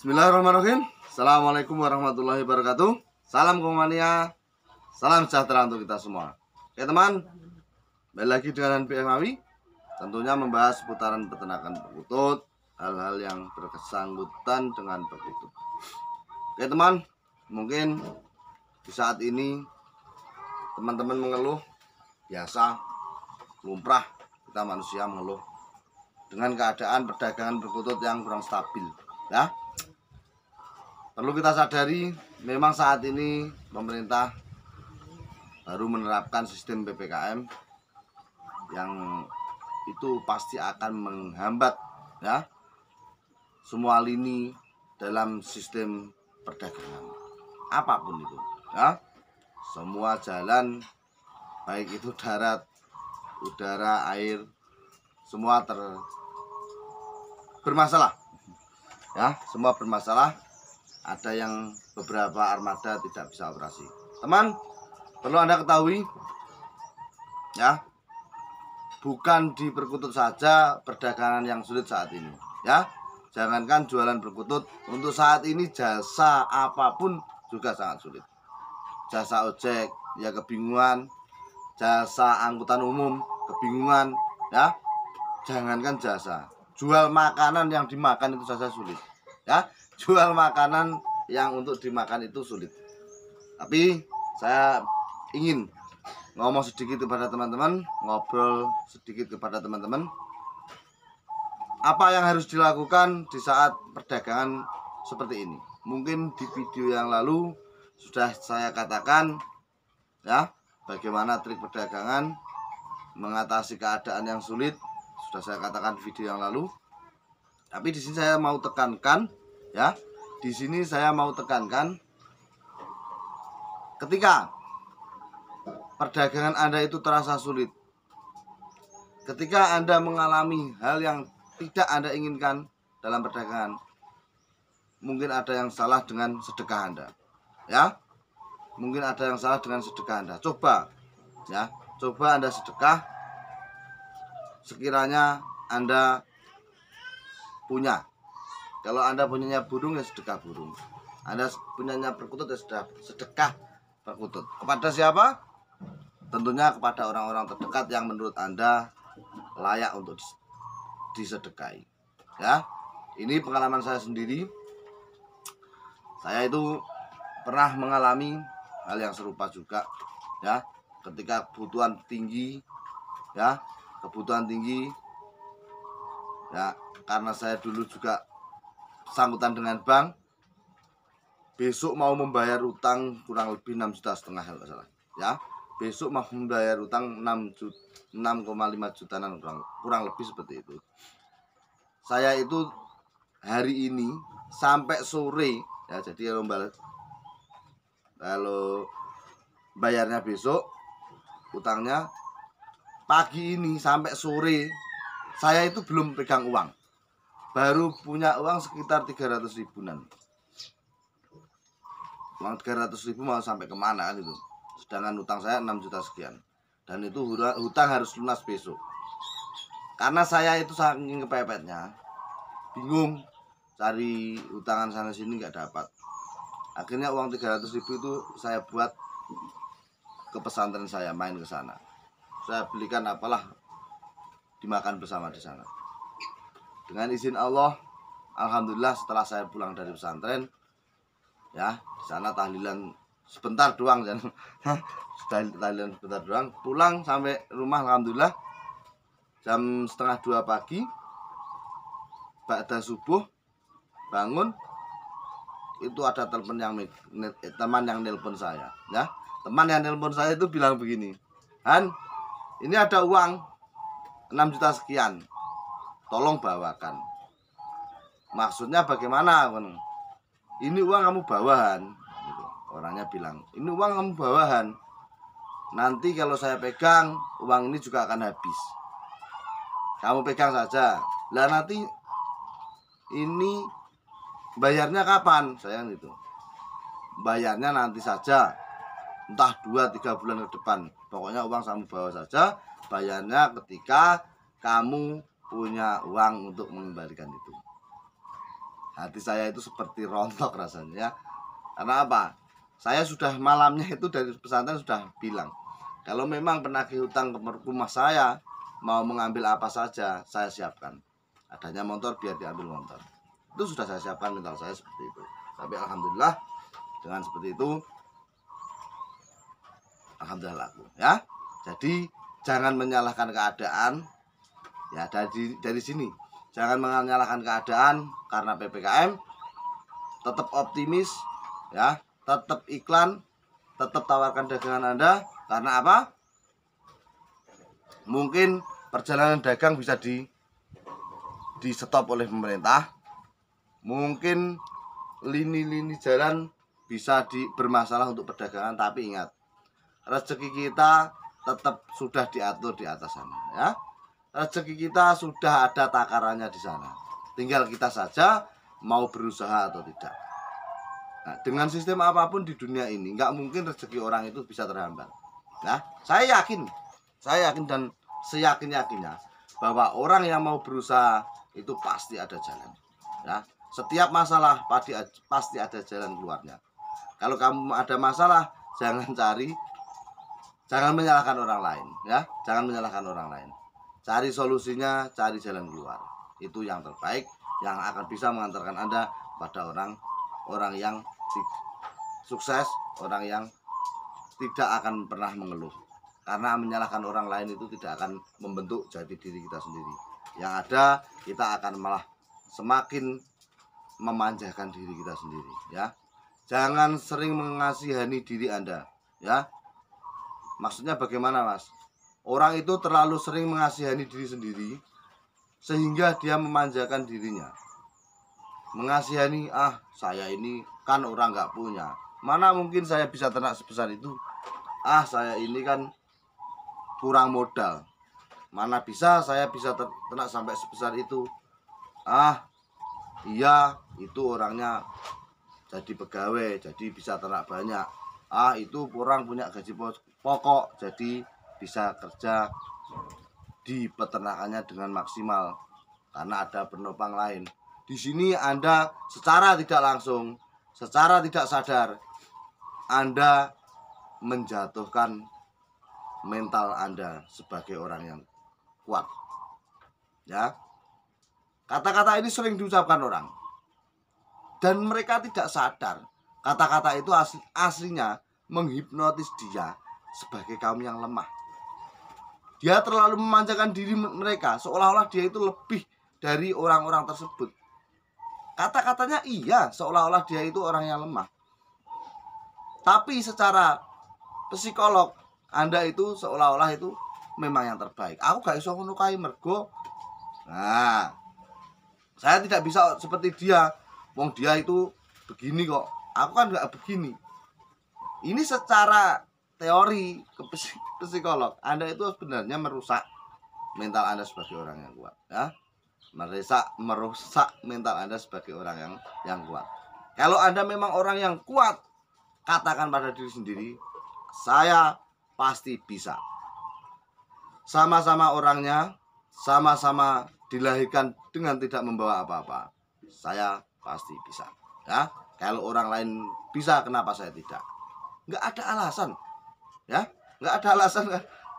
Bismillahirrahmanirrahim. Assalamualaikum warahmatullahi wabarakatuh. Salam Komania, salam sejahtera untuk kita semua. Oke teman, kembali lagi dengan NPM Mawi. Tentunya membahas seputaran peternakan perkutut, hal-hal yang berkesangkutan dengan perkutut. Oke teman, mungkin di saat ini teman-teman mengeluh, biasa, lumrah, kita manusia mengeluh dengan keadaan perdagangan perkutut yang kurang stabil, ya. Perlu kita sadari, memang saat ini pemerintah baru menerapkan sistem PPKM yang itu pasti akan menghambat, ya, semua lini dalam sistem perdagangan apapun itu, ya. Semua jalan, baik itu darat, udara, air, semua bermasalah, ya, semua bermasalah. Ada yang beberapa armada tidak bisa operasi. Teman, perlu Anda ketahui, ya, bukan di perkutut saja perdagangan yang sulit saat ini, ya. Jangankan jualan perkutut, untuk saat ini jasa apapun juga sangat sulit. Jasa ojek, ya kebingungan. Jasa angkutan umum, kebingungan, ya. Jangankan jasa, jual makanan yang dimakan itu saja sulit, ya. Jual makanan yang untuk dimakan itu sulit. Tapi saya ingin ngomong sedikit kepada teman-teman, ngobrol sedikit kepada teman-teman, apa yang harus dilakukan di saat perdagangan seperti ini. Mungkin di video yang lalu sudah saya katakan, ya, bagaimana trik perdagangan mengatasi keadaan yang sulit, sudah saya katakan di video yang lalu. Tapi di sini saya mau tekankan, ya, di sini saya mau tekankan, ketika perdagangan Anda itu terasa sulit, ketika Anda mengalami hal yang tidak Anda inginkan dalam perdagangan, mungkin ada yang salah dengan sedekah Anda, ya. Mungkin ada yang salah dengan sedekah Anda. Coba, ya, coba Anda sedekah. Sekiranya Anda punya, kalau Anda punyanya burung, ya sedekah burung. Anda punyanya perkutut, ya sudah sedekah perkutut. Kepada siapa? Tentunya kepada orang-orang terdekat yang menurut Anda layak untuk disedekahi, ya. Ini pengalaman saya sendiri. Saya itu pernah mengalami hal yang serupa juga, ya. Ketika kebutuhan tinggi, ya, kebutuhan tinggi, ya, karena saya dulu juga sangkutan dengan bank, besok mau membayar utang kurang lebih 6,5 juta kalau salah, ya. Besok mau membayar utang 6,5 jutaan kurang lebih seperti itu. Saya itu hari ini sampai sore, ya, jadi kalau bayarnya besok utangnya, pagi ini sampai sore saya itu belum pegang uang, baru punya uang sekitar 300 ribuan. Uang 300 ribu mau sampai kemana kan itu, sedangkan utang saya 6 juta sekian, dan itu hutang harus lunas besok. Karena saya itu saking kepepetnya, bingung cari utangan sana sini nggak dapat. Akhirnya uang 300 ribu itu saya buat ke pesantren, saya main ke sana, saya belikan apalah dimakan bersama di sana. Dengan izin Allah, alhamdulillah setelah saya pulang dari pesantren, ya, di sana tahlilan sebentar doang, dan tahlilan sebentar doang, pulang sampai rumah alhamdulillah jam 1:30 pagi, ba'da subuh bangun, itu ada teman yang nelpon saya, ya. Teman yang nelpon saya itu bilang begini, "Han, ini ada uang 6 juta sekian, tolong bawakan." Maksudnya bagaimana? Ini uang kamu bawahan, gitu. Orangnya bilang, ini uang kamu bawahan, nanti kalau saya pegang uang ini juga akan habis, kamu pegang saja. Lah nanti ini bayarnya kapan? Saya gitu, bayarnya nanti saja, entah 2-3 bulan ke depan, pokoknya uang kamu bawa saja, bayarnya ketika kamu punya uang untuk mengembalikan itu. Hati saya itu seperti rontok rasanya ya. Karena apa? Saya sudah malamnya itu dari pesantren sudah bilang, kalau memang penagih hutang ke rumah saya mau mengambil apa saja, saya siapkan. Adanya motor biar diambil motor. Itu sudah saya siapkan mental saya seperti itu. Tapi alhamdulillah dengan seperti itu, alhamdulillah laku ya. Jadi jangan menyalahkan keadaan ya, dari sini. Jangan menyalahkan keadaan karena PPKM. Tetap optimis ya, tetap iklan, tetap tawarkan dagangan Anda. Karena apa? Mungkin perjalanan dagang bisa di stop oleh pemerintah. Mungkin lini-lini jalan bisa bermasalah untuk perdagangan. Tapi ingat, rezeki kita tetap sudah diatur di atas sana ya. Rezeki kita sudah ada takarannya di sana. Tinggal kita saja mau berusaha atau tidak. Nah, dengan sistem apapun di dunia ini, nggak mungkin rezeki orang itu bisa terhambat. Nah, saya yakin dan seyakin-yakinnya bahwa orang yang mau berusaha itu pasti ada jalan. Ya, setiap masalah pasti ada jalan keluarnya. Kalau kamu ada masalah, jangan menyalahkan orang lain, ya. Jangan menyalahkan orang lain. Cari solusinya, cari jalan keluar. Itu yang terbaik yang akan bisa mengantarkan Anda pada orang yang sukses, orang yang tidak akan pernah mengeluh. Karena menyalahkan orang lain itu tidak akan membentuk jati diri kita sendiri. Yang ada kita akan malah semakin memanjakan diri kita sendiri, ya. Jangan sering mengasihani diri Anda, ya. Maksudnya bagaimana, Mas? Orang itu terlalu sering mengasihani diri sendiri sehingga dia memanjakan dirinya. Mengasihani, saya ini kan orang nggak punya. Mana mungkin saya bisa ternak sebesar itu? Saya ini kan kurang modal. Mana bisa saya bisa ternak sampai sebesar itu? Iya, itu orangnya jadi pegawai, jadi bisa ternak banyak. Itu orang punya gaji pokok, jadi bisa kerja di peternakannya dengan maksimal karena ada penopang lain. Di sini Anda secara tidak langsung, secara tidak sadar, Anda menjatuhkan mental Anda sebagai orang yang kuat. Ya. Kata-kata ini sering diucapkan orang. Dan mereka tidak sadar. Kata-kata itu aslinya menghipnotis dia sebagai kaum yang lemah. Dia terlalu memanjakan diri mereka, seolah-olah dia itu lebih dari orang-orang tersebut. Kata-katanya iya, seolah-olah dia itu orang yang lemah. Tapi secara psikolog, Anda itu seolah-olah itu memang yang terbaik. Aku gak iso ngono kae mergo. Nah, saya tidak bisa seperti dia. Wong dia itu begini kok. Aku kan gak begini. Ini secara teori ke psikolog, Anda itu sebenarnya merusak mental Anda sebagai orang yang kuat, ya. Merusak mental Anda sebagai orang yang kuat. Kalau Anda memang orang yang kuat, katakan pada diri sendiri, saya pasti bisa. Sama-sama orangnya, sama-sama dilahirkan dengan tidak membawa apa-apa. Saya pasti bisa, ya. Kalau orang lain bisa, kenapa saya tidak? Nggak ada alasan. Ya, nggak ada alasan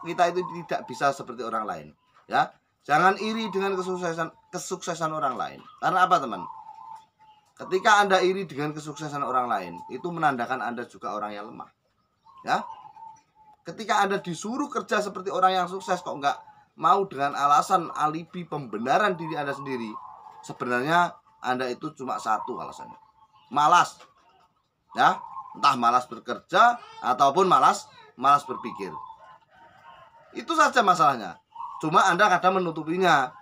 kita itu tidak bisa seperti orang lain. Ya, jangan iri dengan kesuksesan orang lain. Karena apa, teman? Ketika Anda iri dengan kesuksesan orang lain, itu menandakan Anda juga orang yang lemah. Ya, ketika Anda disuruh kerja seperti orang yang sukses kok nggak mau dengan alasan alibi pembenaran diri Anda sendiri, sebenarnya Anda itu cuma satu alasannya, malas. Ya, entah malas bekerja ataupun malas berpikir. Itu saja masalahnya. Cuma Anda kadang menutupinya.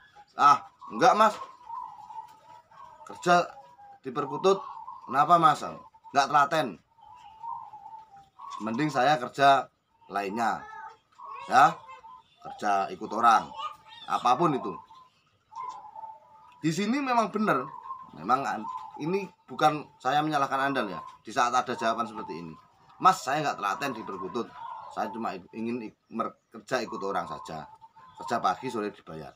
Enggak Mas, kerja diperkutut. Kenapa Mas? Enggak telaten. Mending saya kerja lainnya. Ya, kerja ikut orang. Apapun itu. Di sini memang benar. Memang ini bukan saya menyalahkan Anda ya. Di saat ada jawaban seperti ini, Mas, saya nggak telaten diperkutut. Saya cuma ingin kerja ikut orang saja. Kerja pagi sore dibayar.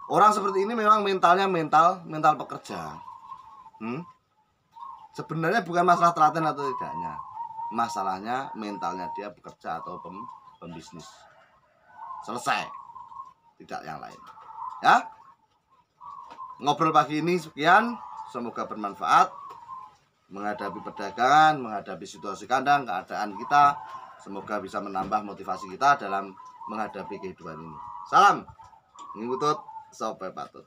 Orang seperti ini memang mentalnya mental pekerja. Sebenarnya bukan masalah telaten atau tidaknya, masalahnya mentalnya dia bekerja atau pembisnis. Selesai, tidak yang lain. Ya, ngobrol pagi ini sekian, semoga bermanfaat menghadapi perdagangan, menghadapi situasi kandang, keadaan kita. Semoga bisa menambah motivasi kita dalam menghadapi kehidupan ini. Salam ngikutut, sope patut.